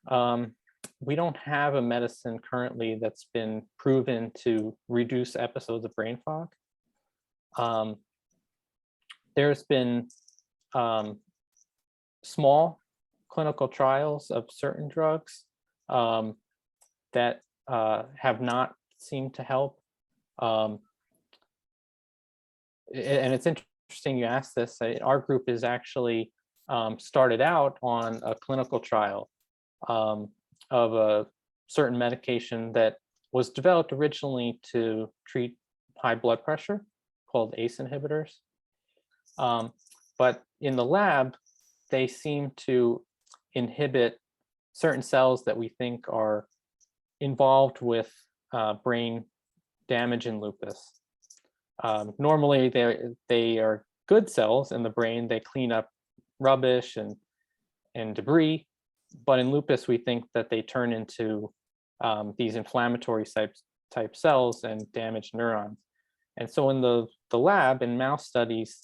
We don't have a medicine currently that's been proven to reduce episodes of brain fog. There's been small clinical trials of certain drugs that have not seemed to help. And it's interesting you asked this. Our group is actually started out on a clinical trial of a certain medication that was developed originally to treat high blood pressure, called ACE inhibitors. But in the lab, they seem to inhibit certain cells that we think are involved with brain damage in lupus. Normally, they are good cells in the brain. They clean up rubbish and debris. But in lupus, we think that they turn into these inflammatory type cells and damage neurons. And so in the lab, in mouse studies,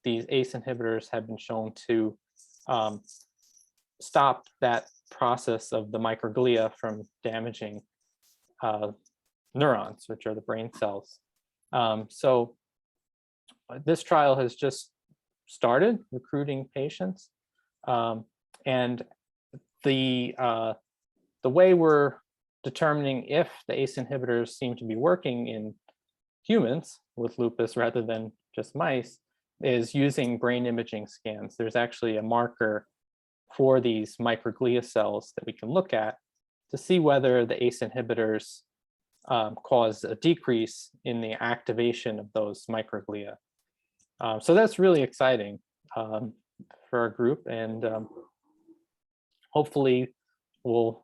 these ACE inhibitors have been shown to stop that process of the microglia from damaging neurons, which are the brain cells. So this trial has just started recruiting patients. And the way we're determining if the ACE inhibitors seem to be working in humans with lupus rather than just mice is using brain imaging scans. There's actually a marker for these microglia cells that we can look at to see whether the ACE inhibitors cause a decrease in the activation of those microglia. So that's really exciting for our group, and hopefully we'll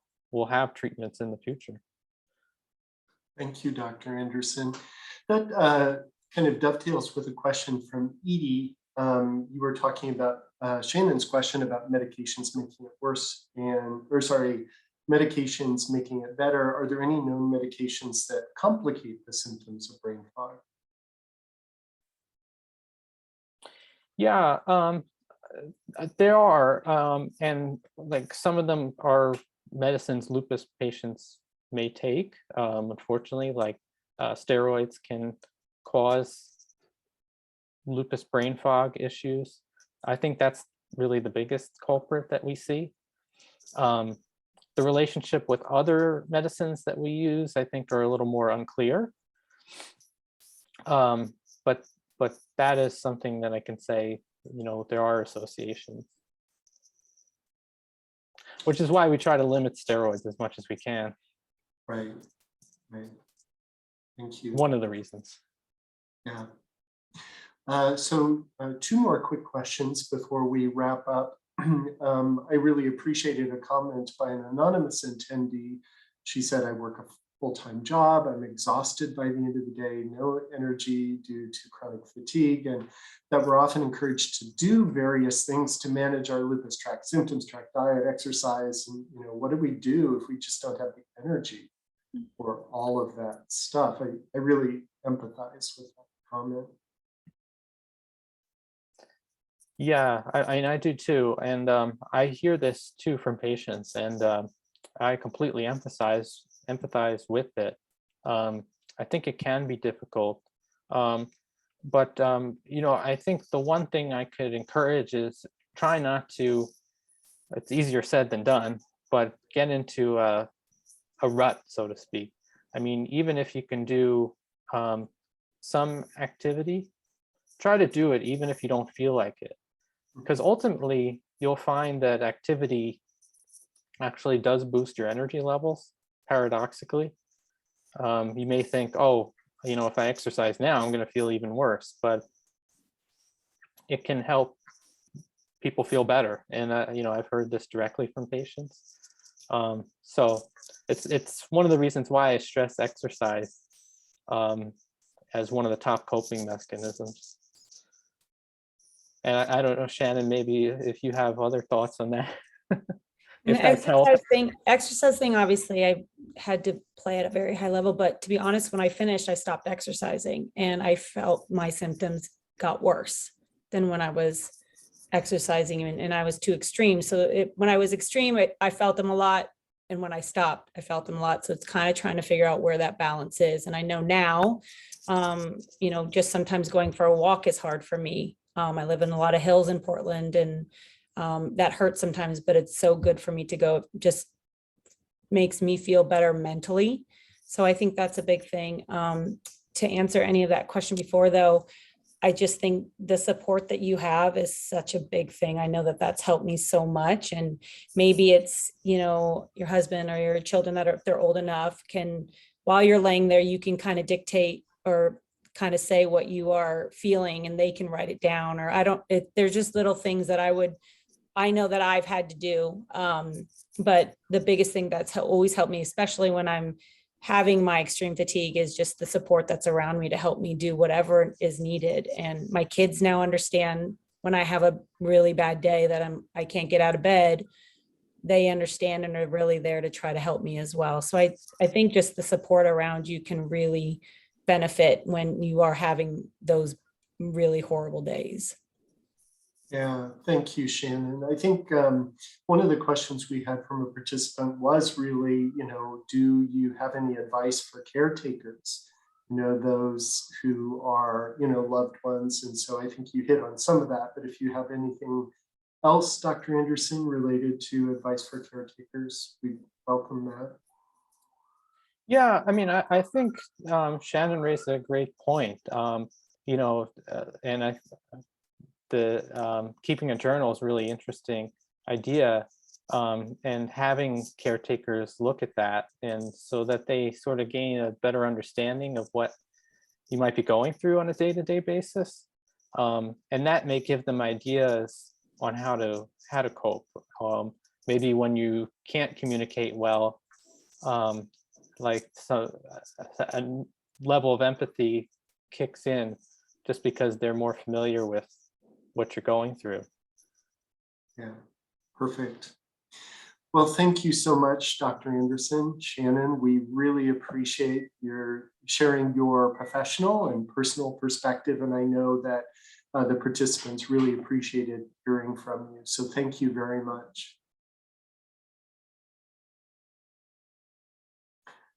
have treatments in the future. Thank you, Dr. Anderson. That kind of dovetails with a question from Edie. You were talking about Shannon's question about medications making it worse, medications making it better. Are there any known medications that complicate the symptoms of brain fog? Yeah, there are, and like some of them are medicines lupus patients may take. Unfortunately, like steroids can cause lupus brain fog issues. I think that's really the biggest culprit that we see. The relationship with other medicines that we use, I think, are a little more unclear. But that is something that I can say, there are associations. Which is why we try to limit steroids as much as we can. Right. Thank you. One of the reasons. Yeah. So two more quick questions before we wrap up. I really appreciated a comment by an anonymous attendee. She said, I work a full-time job. I'm exhausted by the end of the day, no energy due to chronic fatigue, and that we're often encouraged to do various things to manage our lupus, track symptoms, track diet, exercise, and what do we do if we just don't have the energy for all of that stuff? I really empathize with that comment. Yeah, I do too. And I hear this too from patients, and I completely empathize with it. I think it can be difficult. But I think the one thing I could encourage is try not to, it's easier said than done, but get into a rut, so to speak. I mean, even if you can do some activity, try to do it even if you don't feel like it. Because ultimately, you'll find that activity actually does boost your energy levels, paradoxically. You may think, oh, if I exercise now, I'm going to feel even worse, but it can help people feel better. And, I've heard this directly from patients. So it's one of the reasons why I stress exercise as one of the top coping mechanisms. And I don't know, Shannon, maybe if you have other thoughts on that. The exercise thing, obviously, I had to play at a very high level. But to be honest, when I finished, I stopped exercising and I felt my symptoms got worse than when I was exercising, and I was too extreme. So when I was extreme, I felt them a lot. And when I stopped, I felt them a lot. So it's kind of trying to figure out where that balance is. And I know now, just sometimes going for a walk is hard for me. I live in a lot of hills in Portland, and that hurts sometimes, but it's so good for me to go. It just makes me feel better mentally. So I think that's a big thing. To answer any of that question before, though, I just think the support that you have is such a big thing. I know that that's helped me so much. And maybe it's, your husband or your children that if they're old enough while you're laying there, you can kind of dictate or kind of say what you are feeling and they can write it down, or there's just little things that I know that I've had to do. But the biggest thing that's always helped me, especially when I'm having my extreme fatigue is just the support that's around me to help me do whatever is needed. And my kids now understand when I have a really bad day that I can't get out of bed, they understand and are really there to try to help me as well. So I think just the support around you can really benefit when you are having those really horrible days. Yeah, thank you, Shannon. I think one of the questions we had from a participant was really, do you have any advice for caretakers? Those who are, loved ones. And so I think you hit on some of that, but if you have anything else, Dr. Anderson, related to advice for caretakers, we welcome that. Yeah, I mean, I think Shannon raised a great point. The keeping a journal is a really interesting idea, and having caretakers look at that, and so that they sort of gain a better understanding of what you might be going through on a day-to-day basis, and that may give them ideas on how to cope. Maybe when you can't communicate well, a level of empathy kicks in just because they're more familiar with what you're going through. Yeah, perfect. Well, thank you so much, Dr. Anderson. Shannon, we really appreciate your sharing your professional and personal perspective, and I know that the participants really appreciated hearing from you. So thank you very much.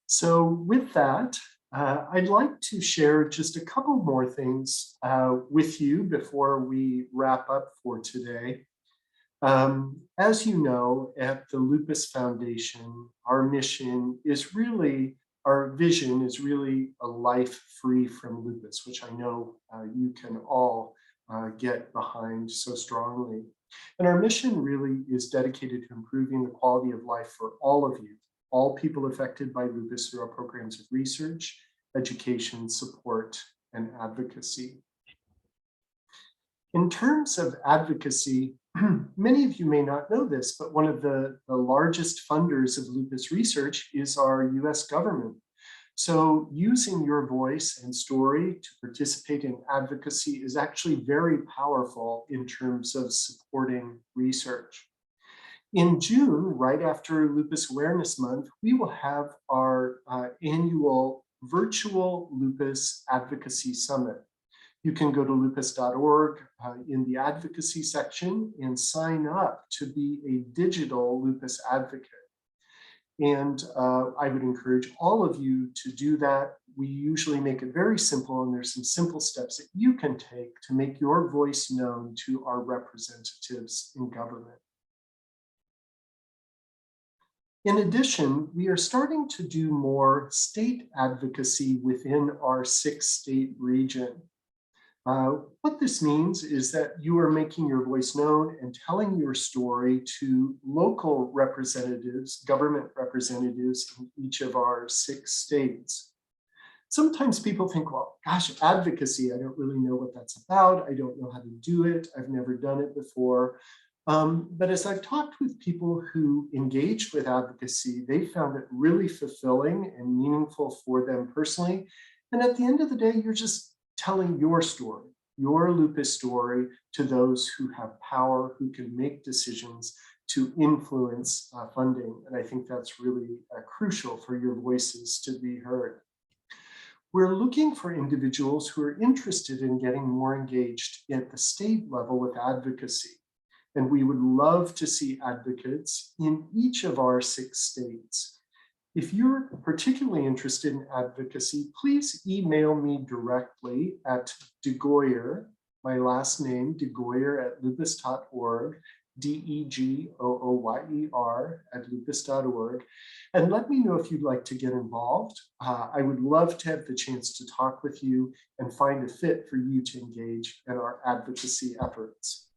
So with that, I'd like to share just a couple more things with you before we wrap up for today. As you know, at the Lupus Foundation, our vision is really a life free from lupus, which I know you can all get behind so strongly. And our mission really is dedicated to improving the quality of life for all of you, all people affected by lupus, through our programs of research, education, support, and advocacy. In terms of advocacy, many of you may not know this, but one of the largest funders of lupus research is our US government. So using your voice and story to participate in advocacy is actually very powerful in terms of supporting research. In June, right after Lupus Awareness Month, we will have our annual virtual Lupus Advocacy Summit. You can go to lupus.org in the advocacy section and sign up to be a digital lupus advocate. And I would encourage all of you to do that. We usually make it very simple, and there's some simple steps that you can take to make your voice known to our representatives in government. In addition, we are starting to do more state advocacy within our 6-state region. What this means is that you are making your voice known and telling your story to local representatives, government representatives in each of our 6 states. Sometimes people think, well, gosh, advocacy, I don't really know what that's about. I don't know how to do it. I've never done it before. But as I've talked with people who engaged with advocacy, they found it really fulfilling and meaningful for them personally. And at the end of the day, you're just telling your story, your lupus story, to those who have power, who can make decisions to influence funding. And I think that's really crucial for your voices to be heard. We're looking for individuals who are interested in getting more engaged at the state level with advocacy. And we would love to see advocates in each of our 6 states. If you're particularly interested in advocacy, please email me directly at degoyer, my last name, degoyer@lupus.org, DEGOOYER@lupus.org, and let me know if you'd like to get involved. I would love to have the chance to talk with you and find a fit for you to engage in our advocacy efforts.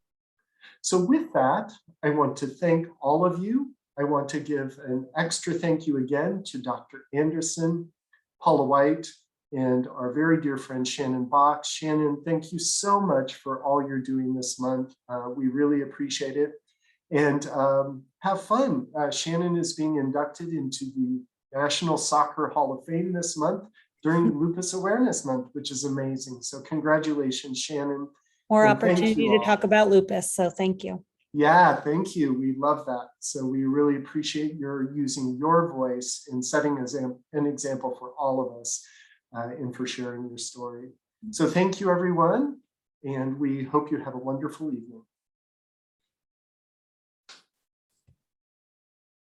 So with that, I want to thank all of you. I want to give an extra thank you again to Dr. Anderson, Paula White, and our very dear friend Shannon Boxx. Shannon, thank you so much for all you're doing this month. We really appreciate it. And have fun. Shannon is being inducted into the National Soccer Hall of Fame this month during Lupus Awareness Month, which is amazing. So congratulations, Shannon. More And thank opportunity you to all. talk about lupus. So thank you. Yeah, thank you. We love that. So we really appreciate your using your voice and setting an example for all of us and for sharing your story. So thank you, everyone. And we hope you have a wonderful evening.